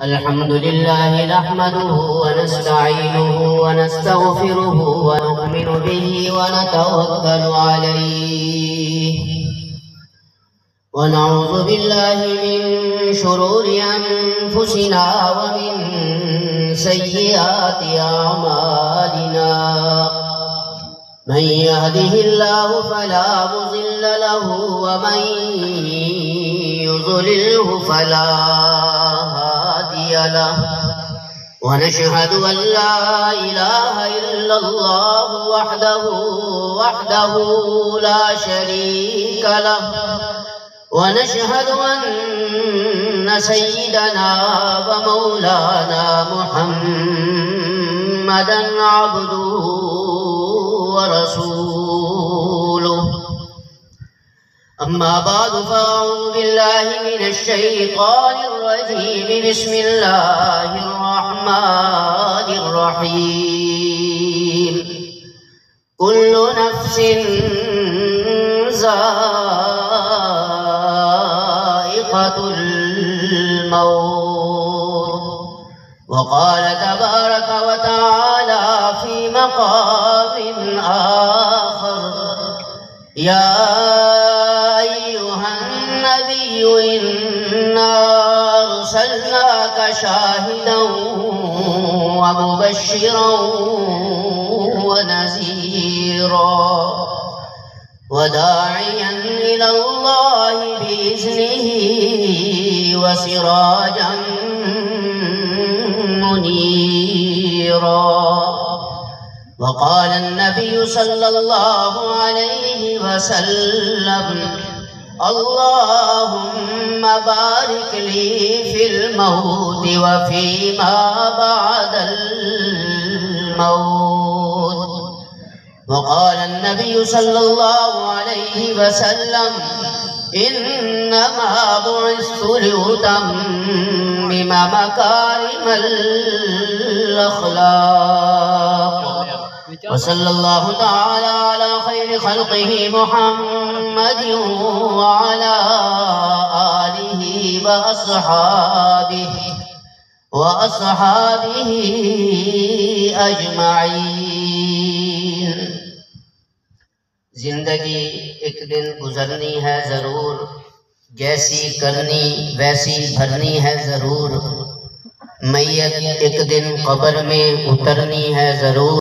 अल्हम्दुलिल्लाह नहमदुहु व नस्तईनुहु व नस्तगफिरुहु व नु'मिनु बिही व नतवक्कलु अलैहि व नऊज़ु बिल्लाहि मिन शुरूरि अनफुसिना व मिन सय्यिआति अअमालिना। मन यहदिहिल्लाहु फला मुज़िल्ल लहु व मन युज़लिल्हु फला हादिय लहु। व नशहदु अन ला इलाहा इल्लल्लाह वहदहु ला शरीक लहु। व नशहदु अन्न सय्यिदना व मौलाना मुहम्मदन अब्दुहु व रसूलुहु। अम्मा बादु फ़अऊज़ु बिल्लाहि मिनश शैतानिर रजीम। बिस्मिल्लाहिर रहमानिर रहीम। कुल्लु नफ्सिन ज़ाइक़तुल मौत। वक़ाल तबारक व तआला फ़ी मक़ामिन आख़र। या इन्ना अर्सलनाका शाहिदन व मुबश्शिरन व नज़ीरा व दाइयन इलल्लाहि बिइज़्निहि व सिराजन मुनीरा। वक़ाल अन्नबिय्यु सल्लल्लाहु अलैहि वसल्लम अल्लाहुम्मा बारिक ली फिल मौत व फीमा बअदल मौत। वक़ाल अन्नबिय्यु सल्लल्लाहु अलैहि वसल्लम इन्नमा बुइस्तु लिउतम्मिमा मकारिमल अख़लाक़। व सल्लल्लाहु तआला अला खैरि खल्क़िहि मुहम्मदिन व अला आलिहि व अस्हाबिहि अजमाइन। जिंदगी एक दिन गुजरनी है जरूर, जैसी करनी वैसी भरनी है जरूर। मैयत एक दिन कब्र में उतरनी है जरूर।